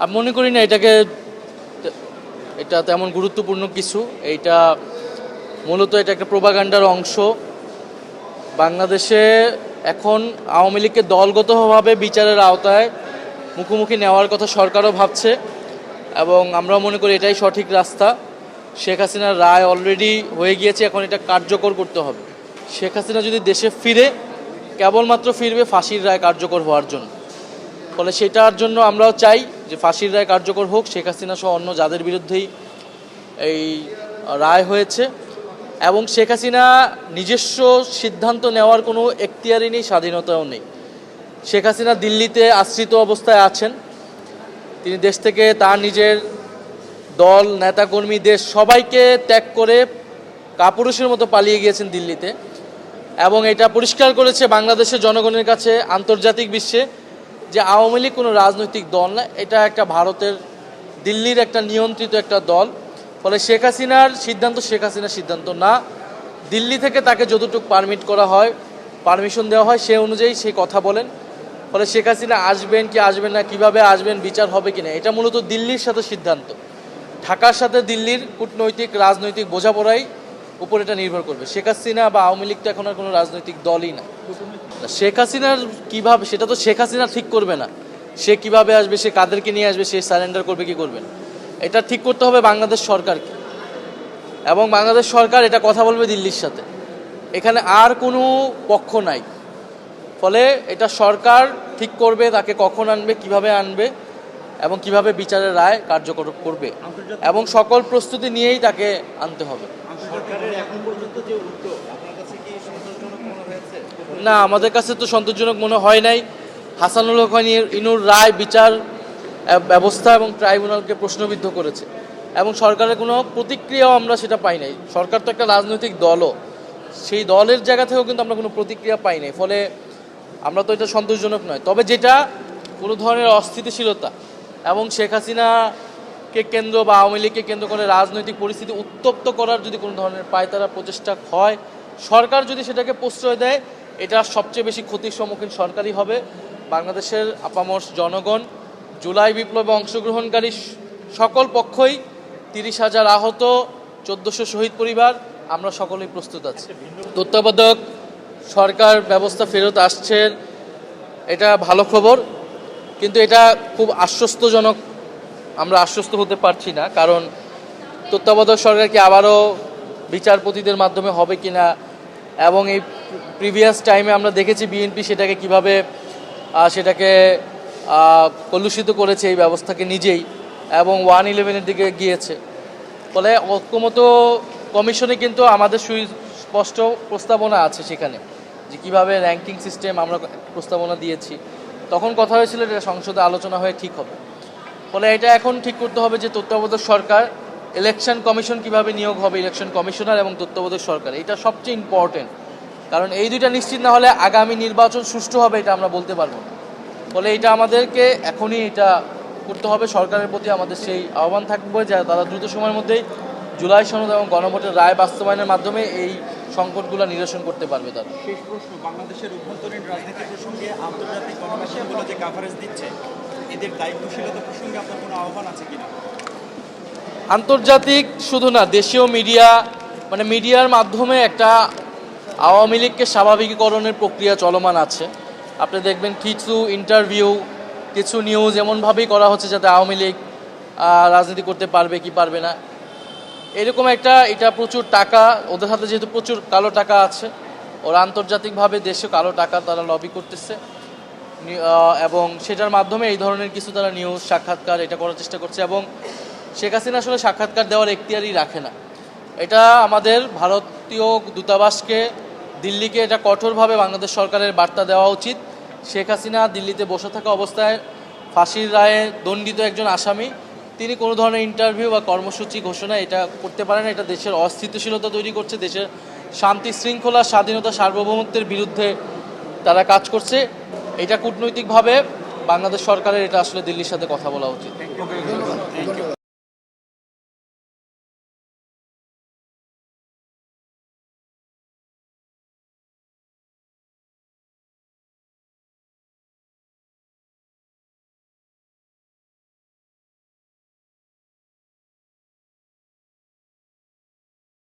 আমি মনে করি না এটা তেমন গুরুত্বপূর্ণ কিছু। এইটা মূলত এটা একটা প্রোপাগান্ডার অংশ। বাংলাদেশে এখন আওয়ামী লীগকে দলগতভাবে বিচারের আওতায় মুখোমুখি নেওয়ার কথা সরকারও ভাবছে, এবং আমরা মনে করি এটাই সঠিক রাস্তা। শেখ হাসিনার রায় অলরেডি হয়ে গিয়েছে, এখন এটা কার্যকর করতে হবে। শেখ হাসিনা যদি দেশে ফিরে, কেবলমাত্র ফিরবে ফাঁসির রায় কার্যকর হওয়ার জন্য। ফলে সেটার জন্য আমরাও চাই যে ফাঁসির রায় কার্যকর হোক, শেখ হাসিনা সহ অন্য যাদের বিরুদ্ধেই এই রায় হয়েছে। এবং শেখ হাসিনা নিজস্ব সিদ্ধান্ত নেওয়ার কোনো এখতিয়ারই নেই, স্বাধীনতাও নেই। শেখ হাসিনা দিল্লিতে আশ্রিত অবস্থায় আছেন। তিনি দেশ থেকে তার নিজের দল, নেতাকর্মী, দেশ সবাইকে ত্যাগ করে কাপুরুষের মতো পালিয়ে গিয়েছেন দিল্লিতে, এবং এটা পরিষ্কার করেছে বাংলাদেশের জনগণের কাছে, আন্তর্জাতিক বিশ্বে, যে আওয়ামী লীগ কোনো রাজনৈতিক দল না, এটা একটা ভারতের দিল্লির একটা নিয়ন্ত্রিত একটা দল। ফলে শেখ হাসিনার সিদ্ধান্ত শেখ হাসিনার সিদ্ধান্ত না, দিল্লি থেকে তাকে যতটুকু পারমিট করা হয়, পারমিশন দেওয়া হয়, সে অনুযায়ী সে কথা বলেন। ফলে শেখ হাসিনা আসবেন কি আসবেন না, কিভাবে আসবেন, বিচার হবে কিনা, এটা মূলত দিল্লির সাথে সিদ্ধান্ত। ঢাকার সাথে দিল্লির কূটনৈতিক রাজনৈতিক বোঝাপড়াই উপর এটা নির্ভর করবে। শেখ হাসিনা বা আওয়ামী লীগ তো এখন আর কোনো রাজনৈতিক দলই না। শেখ হাসিনার কিভাবে, সেটা তো শেখ হাসিনা ঠিক করবে না। সে কিভাবে আসবে, সে কাদেরকে নিয়ে আসবে, সে সারেন্ডার করবে কি করবে না, এটা ঠিক করতে হবে বাংলাদেশ সরকারকে। এবং বাংলাদেশ সরকার এটা কথা বলবে দিল্লির সাথে, এখানে আর কোনো পক্ষ নাই। ফলে এটা সরকার ঠিক করবে তাকে কখন আনবে, কিভাবে আনবে, এবং কিভাবে বিচারের রায় কার্যকর করবে, এবং সকল প্রস্তুতি নিয়েই তাকে আনতে হবে। না, আমাদের কাছে তো সন্তোষজনক মনে হয় নাই। হাসানুল হক ইনুর রায় বিচার ব্যবস্থা এবং ট্রাইব্যুনালকে প্রশ্নবিদ্ধ করেছে, এবং সরকারের কোনো প্রতিক্রিয়াও আমরা সেটা পাই নাই। সরকার তো একটা রাজনৈতিক দলও, সেই দলের জায়গা থেকেও কিন্তু আমরা কোনো প্রতিক্রিয়া পাই নাই। ফলে আমরা তো এটা সন্তোষজনক নয়। তবে যেটা কোনো ধরনের অস্থিতিশীলতা এবং শেখ হাসিনাকে কেন্দ্র বা আওয়ামী লীগকে কেন্দ্র করে রাজনৈতিক পরিস্থিতি উত্তপ্ত করার যদি কোনো ধরনের পায়তারা প্রচেষ্টা হয়, সরকার যদি সেটাকে প্রশ্রয় দেয়, এটা সবচেয়ে বেশি ক্ষতির সম্মুখীন সরকারই হবে। বাংলাদেশের আপামর জনগণ, জুলাই বিপ্লবে অংশগ্রহণকারী সকল পক্ষই, 30,000 আহত, 1400 শহীদ পরিবার, আমরা সকলেই প্রস্তুত আছি। তত্ত্বাবধায়ক সরকার ব্যবস্থা ফেরত আসছে, এটা ভালো খবর, কিন্তু এটা খুব আশ্বস্তজনক। আমরা আশ্বস্ত হতে পারছি না, কারণ তত্ত্বাবধায়ক সরকার কি আবারও বিচারপতিদের মাধ্যমে হবে কিনা, এবং এই প্রিভিয়াস টাইমে আমরা দেখেছি বিএনপি সেটাকে কিভাবে কলুষিত করেছে এই ব্যবস্থাকে নিজেই, এবং 111-এর দিকে গিয়েছে। ফলে ঐক্যমত কমিশনে কিন্তু আমাদের সুস্পষ্ট প্রস্তাবনা আছে সেখানে, যে কীভাবে র্যাঙ্কিং সিস্টেম আমরা প্রস্তাবনা দিয়েছি। তখন কথা হয়েছিল এটা সংসদে আলোচনা হয়ে ঠিক হবে। ফলে এটা এখন ঠিক করতে হবে যে তত্ত্বাবধায়ক সরকার, ইলেকশন কমিশন কিভাবে নিয়োগ হবে, ইলেকশন কমিশনার এবং তত্ত্বাবধায়ক সরকার, এটা সবচেয়ে ইম্পর্টেন্ট। কারণ এই দুইটা নিশ্চিত না হলে আগামী নির্বাচন সুষ্ঠু হবে এটা আমরা বলতে পারবো না। ফলে এটা আমাদেরকে এখনই এটা করতে হবে। সরকারের প্রতি আমাদের সেই আহ্বান থাকবে যে তারা দ্রুত সময়ের মধ্যেই জুলাই সনদ এবং গণভোটের রায় বাস্তবায়নের মাধ্যমে এই সংকটগুলো নিরসন করতে পারবে তারা। শেষ প্রশ্ন, বাংলাদেশের অভ্যন্তরীণ রাজনীতি প্রসঙ্গে আন্তর্জাতিক গণমাধ্যমগুলো যে কাভারেজ দিচ্ছে, এদের দায়িত্বশীলতা প্রসঙ্গে আপনার কোনো আহ্বান আছে কিনা? আন্তর্জাতিক শুধু না, দেশীয় মিডিয়া, মানে মিডিয়ার মাধ্যমে একটা আওয়ামী লীগকে স্বাভাবিকীকরণের প্রক্রিয়া চলমান আছে। আপনি দেখবেন কিছু ইন্টারভিউ, কিছু নিউজ এমনভাবেই করা হচ্ছে যাতে আওয়ামী লীগ রাজনীতি করতে পারবে কি পারবে না, এরকম এটা প্রচুর টাকা, ওদের হাতে যেহেতু প্রচুর কালো টাকা আছে, ওরা আন্তর্জাতিকভাবে দেশে কালো টাকা তারা লবি করতেছে, এবং সেটার মাধ্যমে এই ধরনের কিছু তারা নিউজ, সাক্ষাৎকার এটা করার চেষ্টা করছে। এবং শেখ হাসিনা আসলে সাক্ষাৎকার দেওয়ার এখতিয়ারই রাখে না। এটা আমাদের ভারতীয় দূতাবাসকে, দিল্লিকে এটা কঠোরভাবে বাংলাদেশ সরকারের বার্তা দেওয়া উচিত। শেখ হাসিনা দিল্লিতে বসে থাকা অবস্থায় ফাঁসির রায়ে দণ্ডিত একজন আসামি, তিনি কোনো ধরনের ইন্টারভিউ বা কর্মসূচি ঘোষণা এটা করতে পারেন। এটা দেশের অস্থিতিশীলতা তৈরি করছে, দেশের শান্তি শৃঙ্খলা, স্বাধীনতা, সার্বভৌমত্বের বিরুদ্ধে তারা কাজ করছে। এটা কূটনৈতিকভাবে বাংলাদেশ সরকারের এটা আসলে দিল্লির সাথে কথা বলা উচিত।